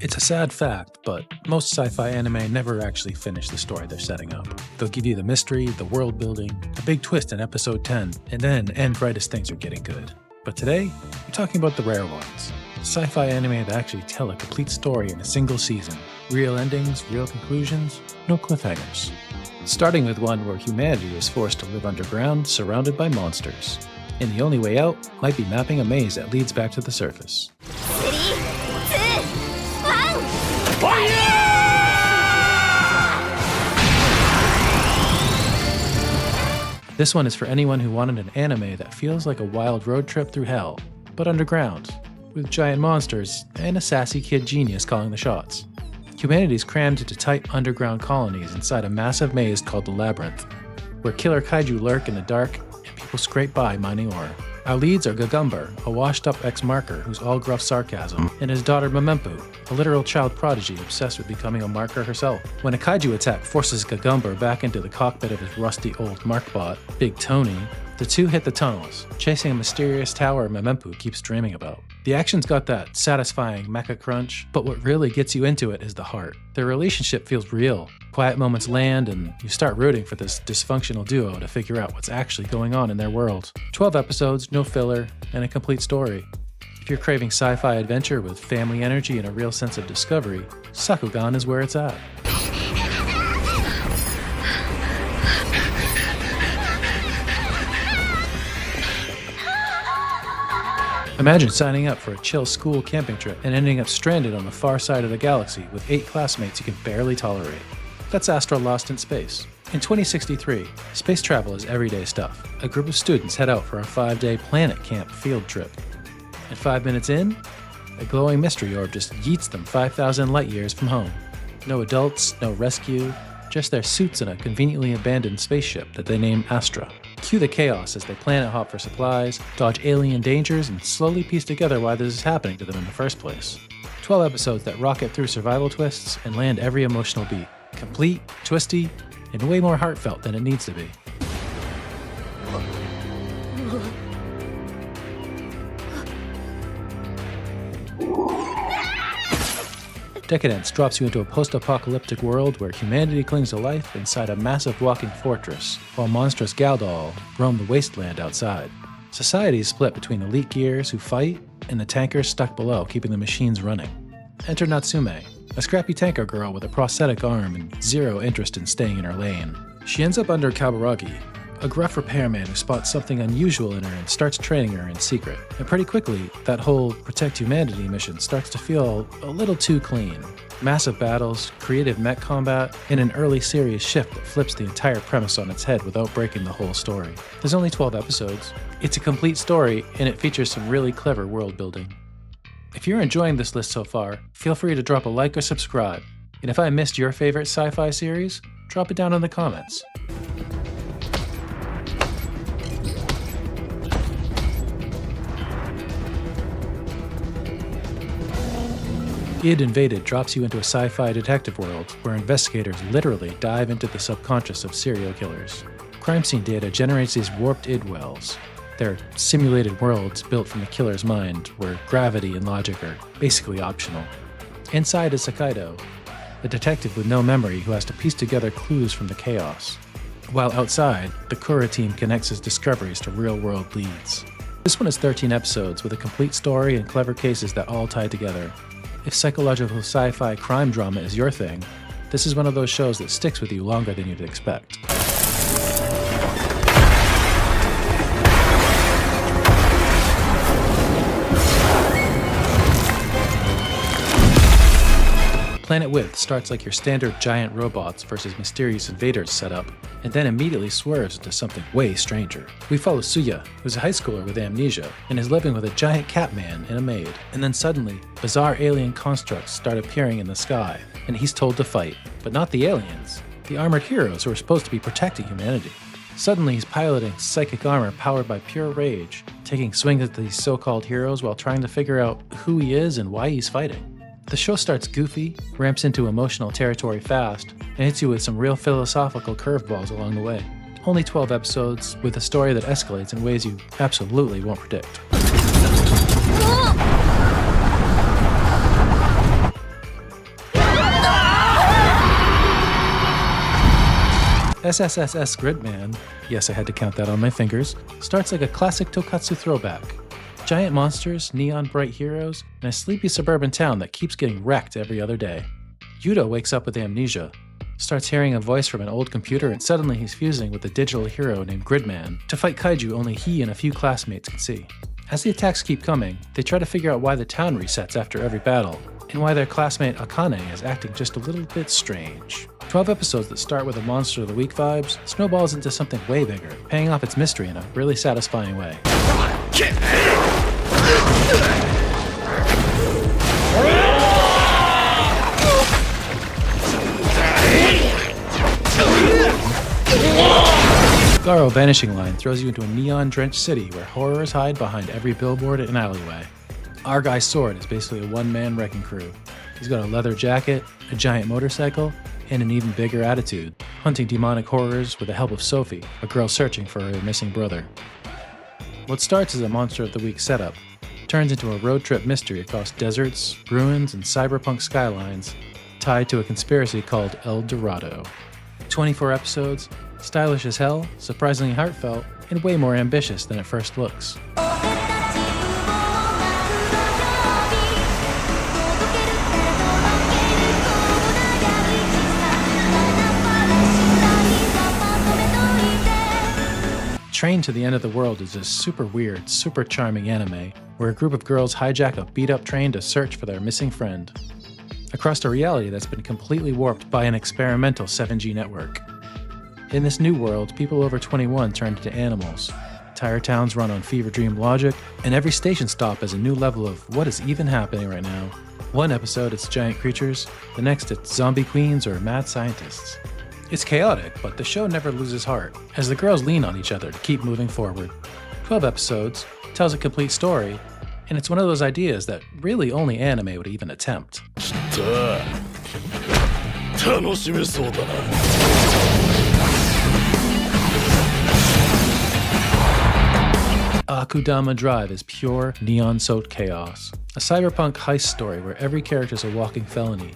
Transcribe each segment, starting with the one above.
It's a sad fact, but most sci-fi anime never actually finish the story they're setting up. They'll give you the mystery, the world building, a big twist in episode 10, and then end right as things are getting good. But today, we're talking about the rare ones. Sci-fi anime that actually tell a complete story in a single season. Real endings, real conclusions, no cliffhangers. Starting with one where humanity is forced to live underground, surrounded by monsters. And the only way out might be mapping a maze that leads back to the surface. 3、2、1 This one is for anyone who wanted an anime that feels like a wild road trip through hell, but underground, with giant monsters and a sassy kid genius calling the shots. Humanity's crammed into tight underground colonies inside a massive maze called the Labyrinth, where killer kaiju lurk in the dark and people scrape by mining ore. Our leads are Gagumber, a washed-up ex-marker who's all gruff sarcasm, and his daughter Memempu, a literal child prodigy obsessed with becoming a marker herself. When a kaiju attack forces Gagumber back into the cockpit of his rusty old markbot, Big Tony, the two hit the tunnels, chasing a mysterious tower Memempu keeps dreaming about. The action's got that satisfying mecha crunch, but what really gets you into it is the heart. Their relationship feels real. Quiet moments land, and you start rooting for this dysfunctional duo to figure out what's actually going on in their world. 12 episodes, no filler, and a complete story. If you're craving sci-fi adventure with family energy and a real sense of discovery, Sakugan is where it's at. Imagine signing up for a chill school camping trip and ending up stranded on the far side of the galaxy with 8 classmates you can barely tolerate. That's Astra Lost in Space. In 2063, space travel is everyday stuff. A group of students head out for a 5-day planet camp field trip. And 5 minutes in, a glowing mystery orb just yeets them 5,000 light years from home. No adults, no rescue, just their suits in a conveniently abandoned spaceship that they name Astra. Cue the chaos as they planet hop for supplies, dodge alien dangers, and slowly piece together why this is happening to them in the first place. 12 episodes that rocket through survival twists and land every emotional beat. Complete, twisty, and way more heartfelt than it needs to be. Deca-Dence drops you into a post-apocalyptic world where humanity clings to life inside a massive walking fortress, while monstrous Galdol roam the wasteland outside. Society is split between elite gears who fight and the tankers stuck below keeping the machines running. Enter Natsume, a scrappy tanker girl with a prosthetic arm and zero interest in staying in her lane. She ends up under Kaburagi, a gruff repairman who spots something unusual in her and starts training her in secret. And pretty quickly, that whole Protect Humanity mission starts to feel a little too clean. Massive battles, creative mech combat, and an early series shift that flips the entire premise on its head without breaking the whole story. There's only 12 episodes. It's a complete story, and it features some really clever world building. If you're enjoying this list so far, feel free to drop a like or subscribe. And if I missed your favorite sci-fi series, drop it down in the comments. Id Invaded drops you into a sci-fi detective world where investigators literally dive into the subconscious of serial killers. Crime scene data generates these warped id wells. They're simulated worlds built from the killer's mind where gravity and logic are basically optional. Inside is Sakaido, a detective with no memory who has to piece together clues from the chaos. While outside, the Kura team connects his discoveries to real-world leads. This one is 13 episodes with a complete story and clever cases that all tie together. If psychological sci-fi crime drama is your thing, this is one of those shows that sticks with you longer than you'd expect. Planet Width starts like your standard giant robots versus mysterious invaders setup, and then immediately swerves into something way stranger. We follow Suya, who's a high schooler with amnesia, and is living with a giant cat man and a maid. And then suddenly, bizarre alien constructs start appearing in the sky, and he's told to fight. But not the aliens, the armored heroes who are supposed to be protecting humanity. Suddenly he's piloting psychic armor powered by pure rage, taking swings at these so-called heroes while trying to figure out who he is and why he's fighting. The show starts goofy, ramps into emotional territory fast, and hits you with some real philosophical curveballs along the way. Only 12 episodes, with a story that escalates in ways you absolutely won't predict. SSSS.Gridman, yes I had to count that on my fingers, starts like a classic Tokatsu throwback. Giant monsters, neon bright heroes, and a sleepy suburban town that keeps getting wrecked every other day. Yuta wakes up with amnesia, starts hearing a voice from an old computer, and suddenly he's fusing with a digital hero named Gridman to fight kaiju only he and a few classmates can see. As the attacks keep coming, they try to figure out why the town resets after every battle, and why their classmate Akane is acting just a little bit strange. 12 episodes that start with a Monster of the Week vibes snowballs into something way bigger, paying off its mystery in a really satisfying way. Garo Vanishing line throws you into a neon-drenched city where horrors hide behind every billboard and alleyway. Our guy's sword is basically a one-man wrecking crew. He's got a leather jacket, a giant motorcycle, and an even bigger attitude, hunting demonic horrors with the help of Sophie, a girl searching for her missing brother. What starts as a Monster of the Week setup turns into a road trip mystery across deserts, ruins, and cyberpunk skylines, tied to a conspiracy called El Dorado. 24 episodes, stylish as hell, surprisingly heartfelt, and way more ambitious than it first looks. Train to the End of the World is a super weird, super charming anime where a group of girls hijack a beat-up train to search for their missing friend. Across a reality that's been completely warped by an experimental 7G network. In this new world, people over 21 turn into animals. Tire towns run on fever dream logic, and every station stop is a new level of what is even happening right now. One episode it's giant creatures, the next it's zombie queens or mad scientists. It's chaotic, but the show never loses heart, as the girls lean on each other to keep moving forward. 12 episodes, tells a complete story, and it's one of those ideas that really only anime would even attempt. Akudama Drive is pure, neon-soaked chaos. A cyberpunk heist story where every character is a walking felony.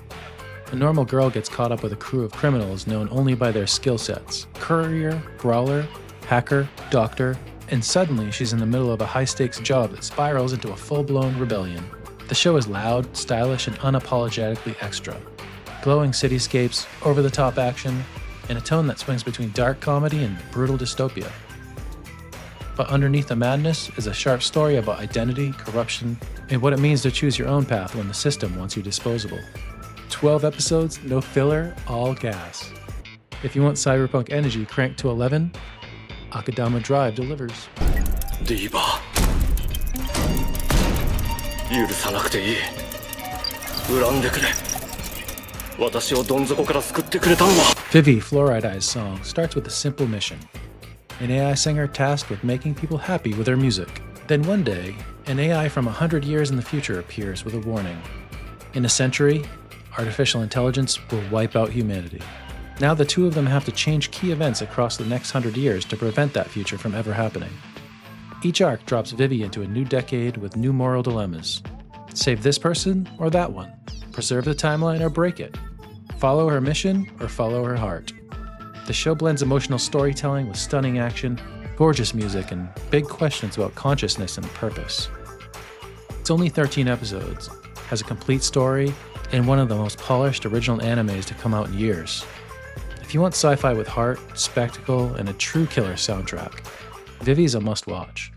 A normal girl gets caught up with a crew of criminals known only by their skill sets. Courier, brawler, hacker, doctor, and suddenly she's in the middle of a high-stakes job that spirals into a full-blown rebellion. The show is loud, stylish, and unapologetically extra. Glowing cityscapes, over-the-top action, and a tone that swings between dark comedy and brutal dystopia. But underneath the madness is a sharp story about identity, corruption, and what it means to choose your own path when the system wants you disposable. 12 episodes, no filler, all gas. If you want cyberpunk energy cranked to 11, Akudama Drive delivers. Diva. 許さなくていい。恨んでくれ。私をどん底から救ってくれたのは。Vivy, Fluorite's song, starts with a simple mission. An AI singer tasked with making people happy with their music. Then one day, an AI from 100 years in the future appears with a warning. In a century, artificial intelligence will wipe out humanity. Now the two of them have to change key events across the next 100 years to prevent that future from ever happening. Each arc drops Vivy into a new decade with new moral dilemmas. Save this person or that one. Preserve the timeline or break it. Follow her mission or follow her heart. The show blends emotional storytelling with stunning action, gorgeous music, and big questions about consciousness and purpose. It's only 13 episodes, has a complete story, and one of the most polished original animes to come out in years. If you want sci-fi with heart, spectacle, and a true killer soundtrack, Vivy's a must-watch.